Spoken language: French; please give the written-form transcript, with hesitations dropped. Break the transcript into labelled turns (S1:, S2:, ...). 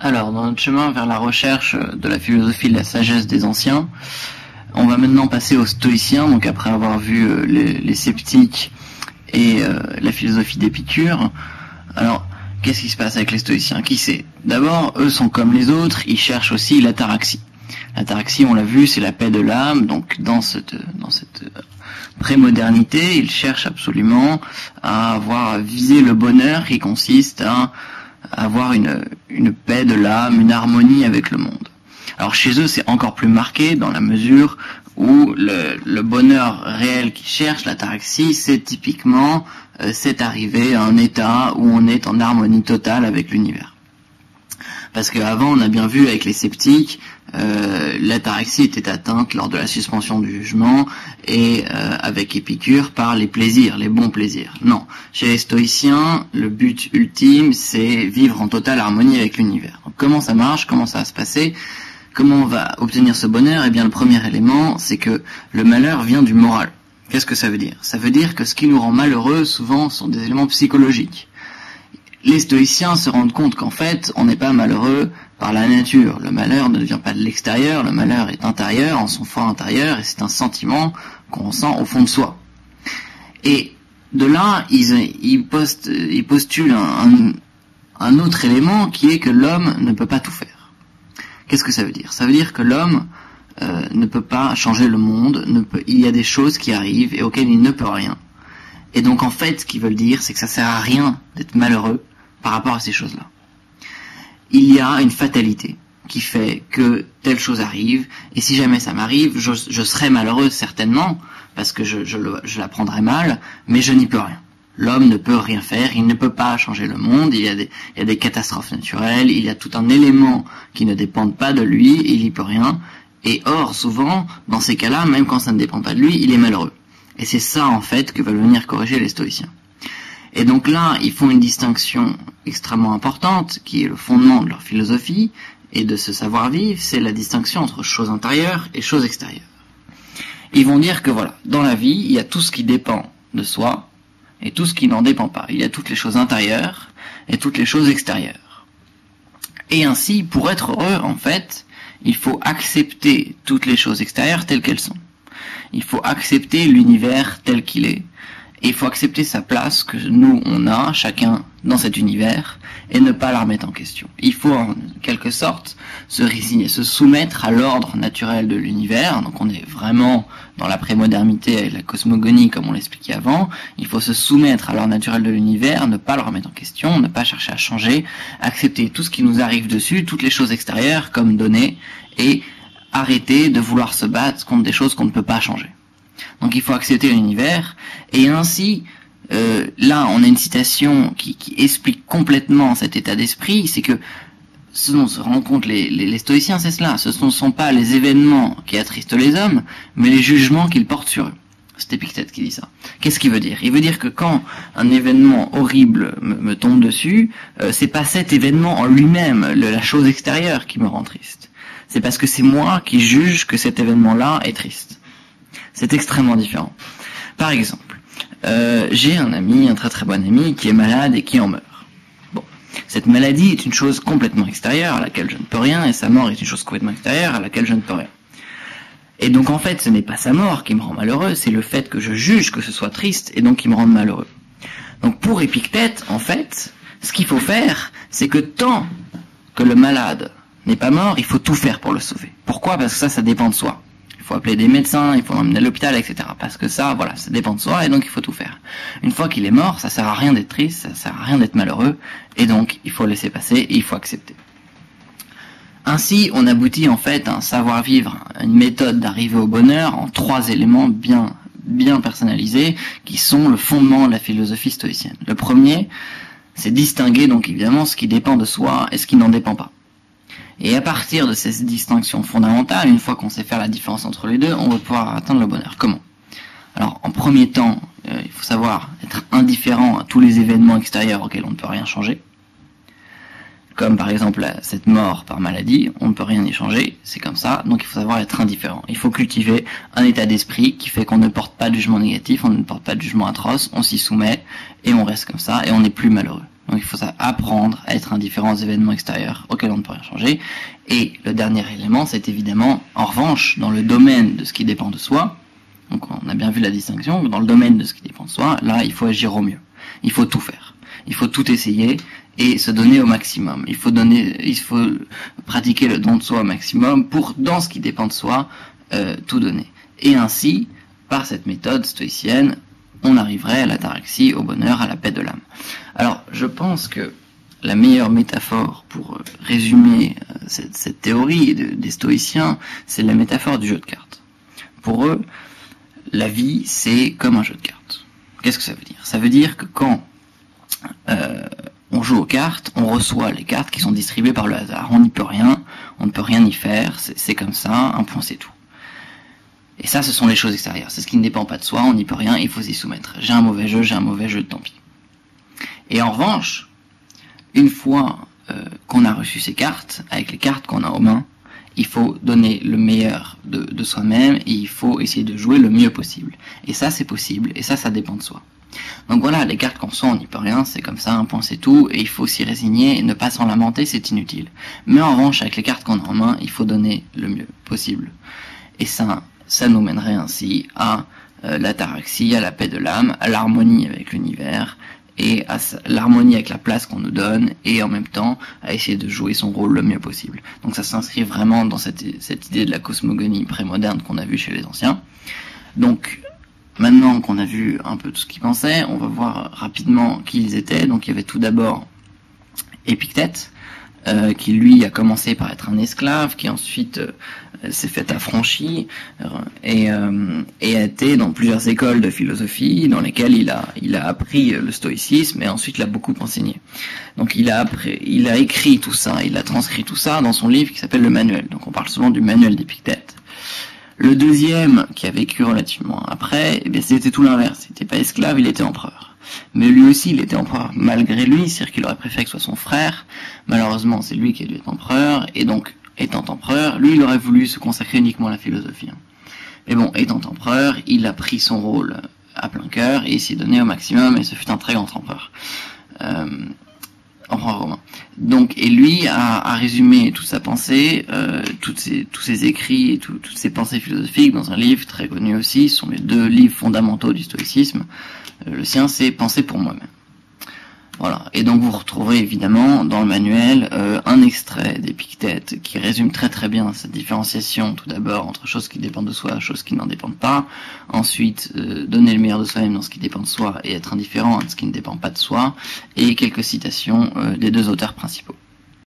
S1: Alors, dans notre chemin vers la recherche de la philosophie de la sagesse des anciens, on va maintenant passer aux stoïciens, donc après avoir vu les sceptiques et la philosophie d'Épicure. Alors, qu'est-ce qui se passe avec les stoïciens? Qui sait? D'abord, eux sont comme les autres, ils cherchent aussi l'ataraxie. L'ataraxie, on l'a vu, c'est la paix de l'âme, donc dans cette prémodernité, ils cherchent absolument à viser le bonheur qui consiste à avoir une paix de l'âme, une harmonie avec le monde. Alors chez eux, c'est encore plus marqué dans la mesure où le bonheur réel qu'ils cherchent, l'ataraxie, c'est typiquement c'est arriver à un état où on est en harmonie totale avec l'univers. Parce qu'avant, on a bien vu avec les sceptiques, l'ataraxie était atteinte lors de la suspension du jugement et avec Épicure par les plaisirs, les bons plaisirs. Non, chez les stoïciens, le but ultime, c'est vivre en totale harmonie avec l'univers. Donc, comment ça marche? Comment ça va se passer? Comment on va obtenir ce bonheur? Eh bien, le premier élément, c'est que le malheur vient du moral. Qu'est-ce que ça veut dire? Ça veut dire que ce qui nous rend malheureux, souvent, sont des éléments psychologiques. Les stoïciens se rendent compte qu'en fait, on n'est pas malheureux par la nature. Le malheur ne vient pas de l'extérieur, le malheur est intérieur, en son fort intérieur, et c'est un sentiment qu'on ressent au fond de soi. Et de là, ils postulent un autre élément qui est que l'homme ne peut pas tout faire. Qu'est-ce que ça veut dire? Ça veut dire que l'homme ne peut pas changer le monde, il y a des choses qui arrivent et auxquelles il ne peut rien. Et donc en fait, ce qu'ils veulent dire, c'est que ça sert à rien d'être malheureux par rapport à ces choses-là. Il y a une fatalité qui fait que telle chose arrive, et si jamais ça m'arrive, je serai malheureux certainement, parce que je la prendrai mal, mais je n'y peux rien. L'homme ne peut rien faire, il ne peut pas changer le monde, il y a des catastrophes naturelles, il y a tout un élément qui ne dépend pas de lui, et il n'y peut rien. Et or, souvent, dans ces cas-là, même quand ça ne dépend pas de lui, il est malheureux. Et c'est ça, en fait, que veulent venir corriger les stoïciens. Et donc là, ils font une distinction extrêmement importante, qui est le fondement de leur philosophie, et de ce savoir-vivre, c'est la distinction entre choses intérieures et choses extérieures. Ils vont dire que voilà, dans la vie, il y a tout ce qui dépend de soi, et tout ce qui n'en dépend pas. Il y a toutes les choses intérieures, et toutes les choses extérieures. Et ainsi, pour être heureux, en fait, il faut accepter toutes les choses extérieures telles qu'elles sont. Il faut accepter l'univers tel qu'il est. Et il faut accepter sa place que nous, on a, chacun dans cet univers, et ne pas la remettre en question. Il faut, en quelque sorte, se résigner, se soumettre à l'ordre naturel de l'univers. Donc on est vraiment dans la prémodernité avec la cosmogonie, comme on l'expliquait avant. Il faut se soumettre à l'ordre naturel de l'univers, ne pas le remettre en question, ne pas chercher à changer, accepter tout ce qui nous arrive dessus, toutes les choses extérieures comme données, et arrêter de vouloir se battre contre des choses qu'on ne peut pas changer. Donc il faut accepter l'univers, et ainsi, là on a une citation qui explique complètement cet état d'esprit, c'est que ce dont se rendent compte les stoïciens, c'est cela, ce ne sont pas les événements qui attristent les hommes, mais les jugements qu'ils portent sur eux. C'est Épictète qui dit ça. Qu'est-ce qu'il veut dire? Il veut dire que quand un événement horrible me tombe dessus, c'est pas cet événement en lui-même, la chose extérieure qui me rend triste. C'est parce que c'est moi qui juge que cet événement-là est triste. C'est extrêmement différent. Par exemple, j'ai un ami, un très très bon ami, qui est malade et qui en meurt. Bon, cette maladie est une chose complètement extérieure à laquelle je ne peux rien, et sa mort est une chose complètement extérieure à laquelle je ne peux rien. Et donc en fait, ce n'est pas sa mort qui me rend malheureux, c'est le fait que je juge que ce soit triste, et donc qui me rend malheureux. Donc pour Épictète, en fait, ce qu'il faut faire, c'est que tant que le malade n'est pas mort, il faut tout faire pour le sauver. Pourquoi? Parce que ça dépend de soi. Il faut appeler des médecins, il faut l'emmener à l'hôpital, etc. Parce que ça, voilà, ça dépend de soi, et donc il faut tout faire. Une fois qu'il est mort, ça sert à rien d'être triste, ça sert à rien d'être malheureux, et donc il faut laisser passer, et il faut accepter. Ainsi, on aboutit en fait à un savoir-vivre, une méthode d'arriver au bonheur en 3 éléments bien personnalisés, qui sont le fondement de la philosophie stoïcienne. Le premier, c'est distinguer donc évidemment ce qui dépend de soi et ce qui n'en dépend pas. Et à partir de ces distinctions fondamentales, une fois qu'on sait faire la différence entre les deux, on va pouvoir atteindre le bonheur. Comment? Alors, en premier temps, il faut savoir être indifférent à tous les événements extérieurs auxquels on ne peut rien changer. Comme par exemple cette mort par maladie, on ne peut rien y changer, c'est comme ça, donc il faut savoir être indifférent. Il faut cultiver un état d'esprit qui fait qu'on ne porte pas de jugement négatif, on ne porte pas de jugement atroce, on s'y soumet, et on reste comme ça, et on n'est plus malheureux. Donc il faut apprendre à être indifférent aux événements extérieurs auxquels on ne peut rien changer. Et le dernier élément, c'est évidemment, en revanche, dans le domaine de ce qui dépend de soi, donc on a bien vu la distinction, dans le domaine de ce qui dépend de soi, là il faut agir au mieux. Il faut tout faire. Il faut tout essayer et se donner au maximum. Il faut pratiquer le don de soi au maximum pour, dans ce qui dépend de soi, tout donner. Et ainsi, par cette méthode stoïcienne, on arriverait à l'ataraxie, au bonheur, à la paix de l'âme. Alors, je pense que la meilleure métaphore pour résumer cette théorie des stoïciens, c'est la métaphore du jeu de cartes. Pour eux, la vie, c'est comme un jeu de cartes. Qu'est-ce que ça veut dire? Ça veut dire que quand on joue aux cartes, on reçoit les cartes qui sont distribuées par le hasard. On n'y peut rien, on ne peut rien y faire, c'est comme ça, un point c'est tout. Et ça, ce sont les choses extérieures. C'est ce qui ne dépend pas de soi, on n'y peut rien, il faut s'y soumettre. J'ai un mauvais jeu, tant pis. Et en revanche, une fois qu'on a reçu ces cartes, avec les cartes qu'on a aux mains, il faut donner le meilleur de soi-même et il faut essayer de jouer le mieux possible. Et ça, c'est possible, et ça dépend de soi. Donc voilà, les cartes qu'on reçoit, on n'y peut rien, c'est comme ça, un point c'est tout, et il faut s'y résigner, et ne pas s'en lamenter, c'est inutile. Mais en revanche, avec les cartes qu'on a en main, il faut donner le mieux possible. Et ça nous mènerait ainsi à l'ataraxie, à la paix de l'âme, à l'harmonie avec l'univers, et à l'harmonie avec la place qu'on nous donne, et en même temps à essayer de jouer son rôle le mieux possible. Donc ça s'inscrit vraiment dans cette idée de la cosmogonie prémoderne qu'on a vue chez les anciens. Donc maintenant qu'on a vu un peu tout ce qu'ils pensaient, on va voir rapidement qui ils étaient. Donc il y avait tout d'abord Épictète, qui lui a commencé par être un esclave, qui ensuite s'est fait affranchi et a été dans plusieurs écoles de philosophie dans lesquelles il a appris le stoïcisme et ensuite l'a beaucoup enseigné. Donc il a écrit tout ça, il a transcrit tout ça dans son livre qui s'appelle le Manuel. Donc on parle souvent du Manuel d'Épictète. Le deuxième, qui a vécu relativement après, eh bien c'était tout l'inverse. Il n'était pas esclave, il était empereur. Mais lui aussi, il était empereur malgré lui, c'est-à-dire qu'il aurait préféré que ce soit son frère. Malheureusement, c'est lui qui a dû être empereur, et donc, étant empereur, lui, il aurait voulu se consacrer uniquement à la philosophie. Mais bon, étant empereur, il a pris son rôle à plein cœur, et il s'y donnait au maximum, et ce fut un très grand empereur. Empereur romain. Donc, et lui a résumé toute sa pensée, tous ses écrits et toutes ses pensées philosophiques dans un livre très connu aussi. Ce sont les deux livres fondamentaux du stoïcisme. Le sien, c'est Penser pour moi-même. Voilà. Et donc vous retrouverez évidemment dans le manuel un extrait d'Épictète qui résume très très bien cette différenciation tout d'abord entre choses qui dépendent de soi et choses qui n'en dépendent pas. Ensuite, donner le meilleur de soi-même dans ce qui dépend de soi et être indifférent à ce qui ne dépend pas de soi. Et quelques citations des deux auteurs principaux.